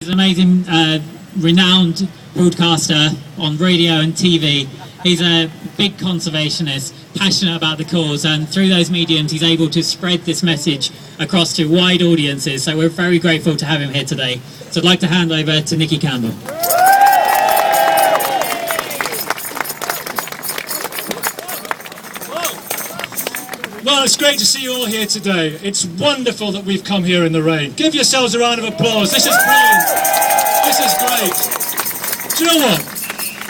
He's an amazing, renowned broadcaster on radio and TV. He's a big conservationist, passionate about the cause, and through those mediums he's able to spread this message across to wide audiences. So we're very grateful to have him here today. So I'd like to hand over to Nicky Campbell. Well, it's great to see you all here today. It's wonderful that we've come here in the rain. Give yourselves a round of applause. This is brilliant. This is great. Do you know what?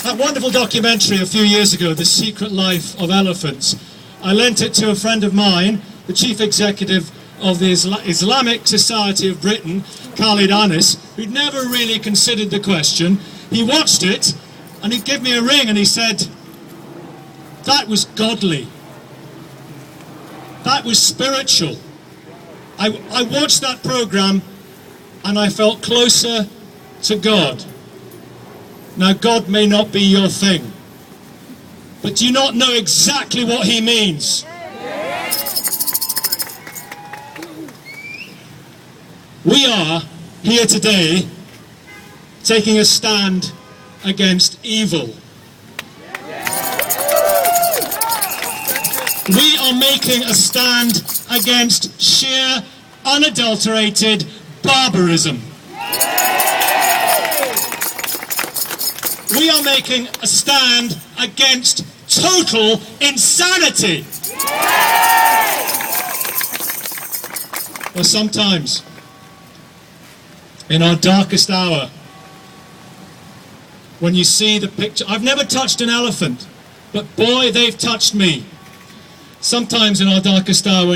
That wonderful documentary a few years ago, The Secret Life of Elephants, I lent it to a friend of mine, the chief executive of the Islamic Society of Britain, Khalid Anis, who'd never really considered the question. He watched it and he gave me a ring and he said, "That was godly. That was spiritual." I watched that program and I felt closer to God. Now, God may not be your thing, but do you not know exactly what he means? We are here today taking a stand against evil. We are making a stand against sheer, unadulterated barbarism. We are making a stand against total insanity. Well, sometimes, in our darkest hour, when you see the picture, I've never touched an elephant, but boy, they've touched me. Sometimes in our darkest hour,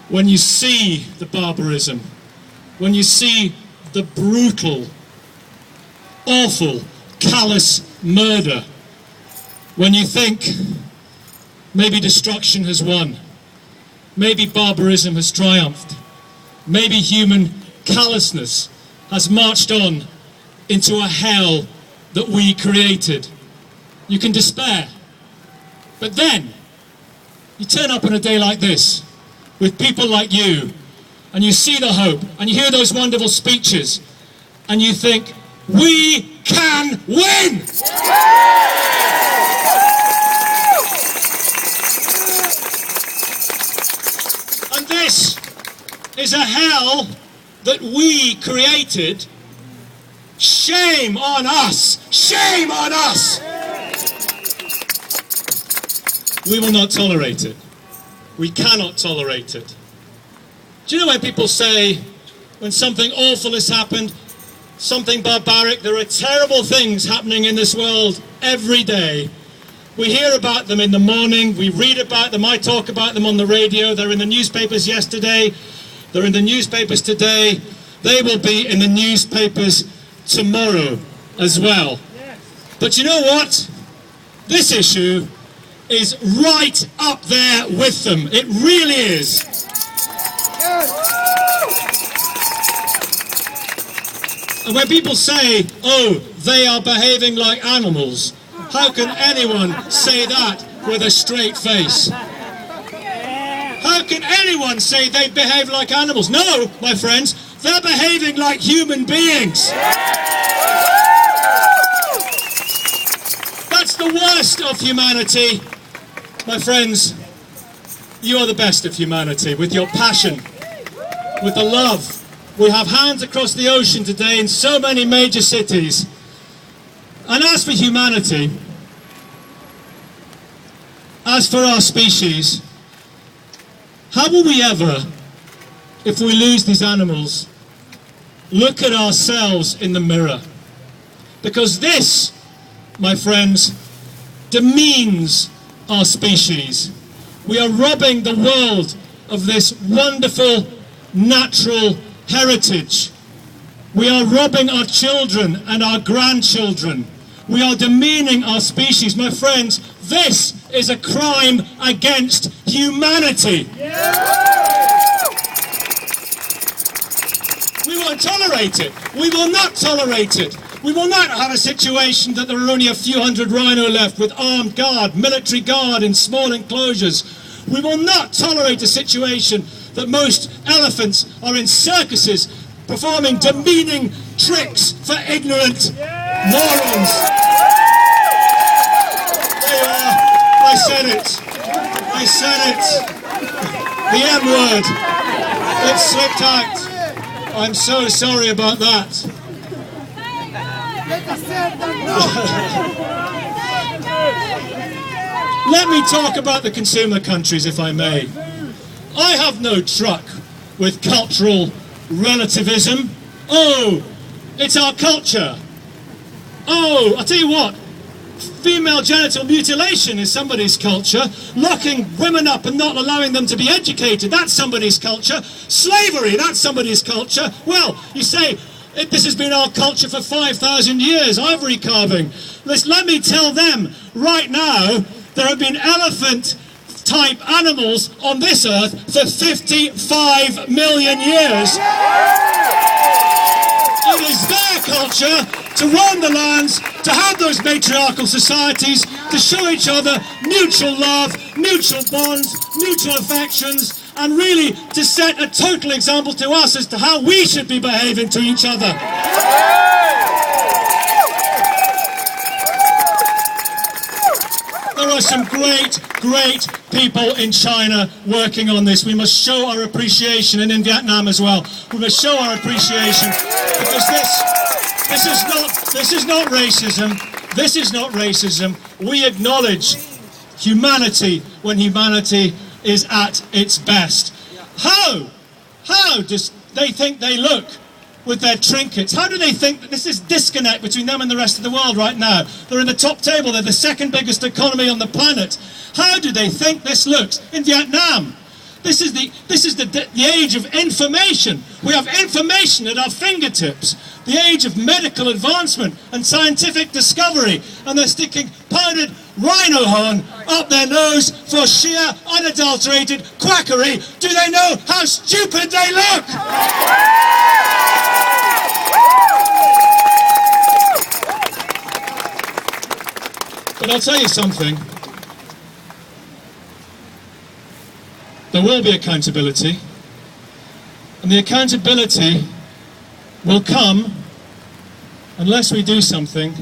when you see the barbarism, when you see the brutal, awful, callous murder, when you think maybe destruction has won, maybe barbarism has triumphed, maybe human callousness has marched on into a hell that we created, you can despair. But then you turn up on a day like this with people like you and you see the hope and you hear those wonderful speeches and you think, we can win! And this is a hell that we created. Shame on us! Shame on us! We will not tolerate it. We cannot tolerate it. Do you know when people say, when something awful has happened, something barbaric, there are terrible things happening in this world every day. We hear about them in the morning, we read about them, I talk about them on the radio, they're in the newspapers yesterday, they're in the newspapers today, they will be in the newspapers tomorrow as well. But you know what? This issue is right up there with them. It really is. And when people say, oh, they are behaving like animals, how can anyone say that with a straight face? How can anyone say they behave like animals? No, my friends, they're behaving like human beings. That's the worst of humanity. My friends, you are the best of humanity with your passion, with the love. We have hands across the ocean today in so many major cities. And as for humanity, as for our species, how will we ever, if we lose these animals, look at ourselves in the mirror? Because this, my friends, demeans our species. We are robbing the world of this wonderful natural heritage. We are robbing our children and our grandchildren. We are demeaning our species. My friends, this is a crime against humanity. We won't tolerate it. We will not tolerate it. We will not have a situation that there are only a few hundred rhino left with armed guard, military guard in small enclosures. We will not tolerate a situation that most elephants are in circuses performing demeaning tricks for ignorant morons. There you are. I said it. I said it. The M word. It slipped out. I'm so sorry about that. Let me talk about the consumer countries, if I may. I have no truck with cultural relativism. Oh, it's our culture. Oh, I'll tell you what. Female genital mutilation is somebody's culture. Locking women up and not allowing them to be educated, that's somebody's culture. Slavery, that's somebody's culture. Well, you say, this has been our culture for 5,000 years, ivory carving. Let me tell them, right now, there have been elephant-type animals on this earth for 55 million years. It is their culture to roam the lands, to have those matriarchal societies, to show each other mutual love, mutual bonds, mutual affections, and really to set a total example to us as to how we should be behaving to each other. There are some great people in China working on this. We must show our appreciation, and in Vietnam as well. We must show our appreciation, because this is not racism. This is not racism. We acknowledge humanity when humanity is at its best. How does they think they look with their trinkets? How do they think that this is disconnect between them and the rest of the world right now? They're in the top table, they're the second biggest economy on the planet. How do they think this looks in Vietnam? This is the age of information. We have information at our fingertips. The age of medical advancement and scientific discovery. And they're sticking powdered rhino horn up their nose for sheer unadulterated quackery. Do they know how stupid they look? But I'll tell you something. There will be accountability, and the accountability will come unless we do something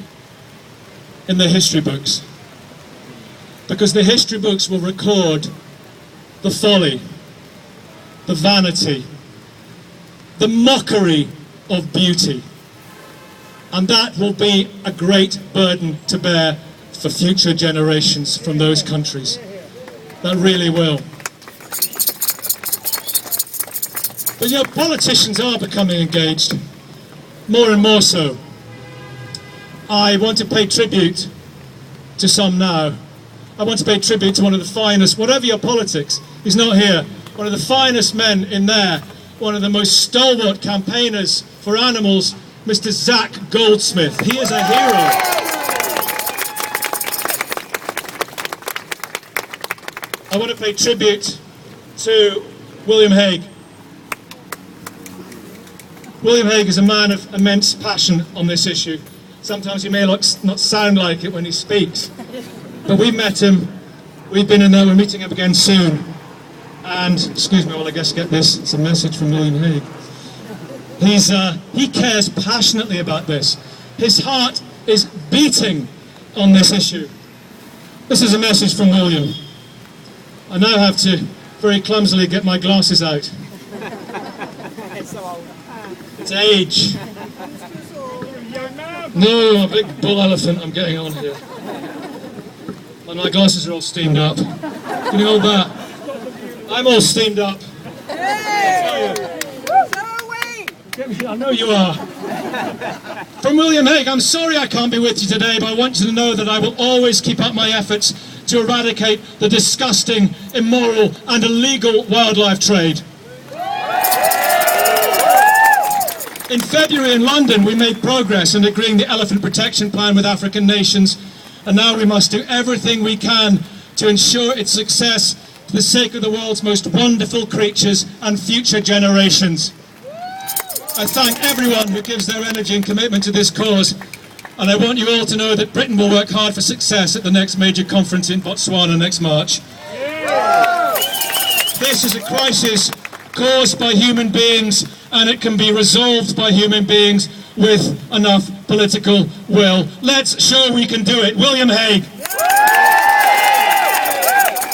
in the history books, because the history books will record the folly, the vanity, the mockery of beauty, and that will be a great burden to bear for future generations from those countries. That really will. But you know, politicians are becoming engaged, more and more so. I want to pay tribute to some now. I want to pay tribute to one of the finest, whatever your politics, he's not here, one of the finest men in there, one of the most stalwart campaigners for animals, Mr. Zach Goldsmith. He is a hero. I want to pay tribute to William Haig. William Haig is a man of immense passion on this issue. Sometimes he may not sound like it when he speaks, but we met him, we've been in there, we're meeting him again soon. And, excuse me while I guess get this, it's a message from William Haig. He cares passionately about this. His heart is beating on this issue. This is a message from William. I now have to very clumsily get my glasses out. It's age. No, a big bull elephant I'm getting on here. And my glasses are all steamed up. Can you hold that? I'm all steamed up. I know you are. From William Haig, I'm sorry I can't be with you today, but I want you to know that I will always keep up my efforts to eradicate the disgusting, immoral and illegal wildlife trade. In February in London, we made progress in agreeing the elephant protection plan with African nations, and now we must do everything we can to ensure its success for the sake of the world's most wonderful creatures and future generations. I thank everyone who gives their energy and commitment to this cause, and I want you all to know that Britain will work hard for success at the next major conference in Botswana next March. This is a crisis caused by human beings and it can be resolved by human beings with enough political will. Let's show we can do it. William Haig.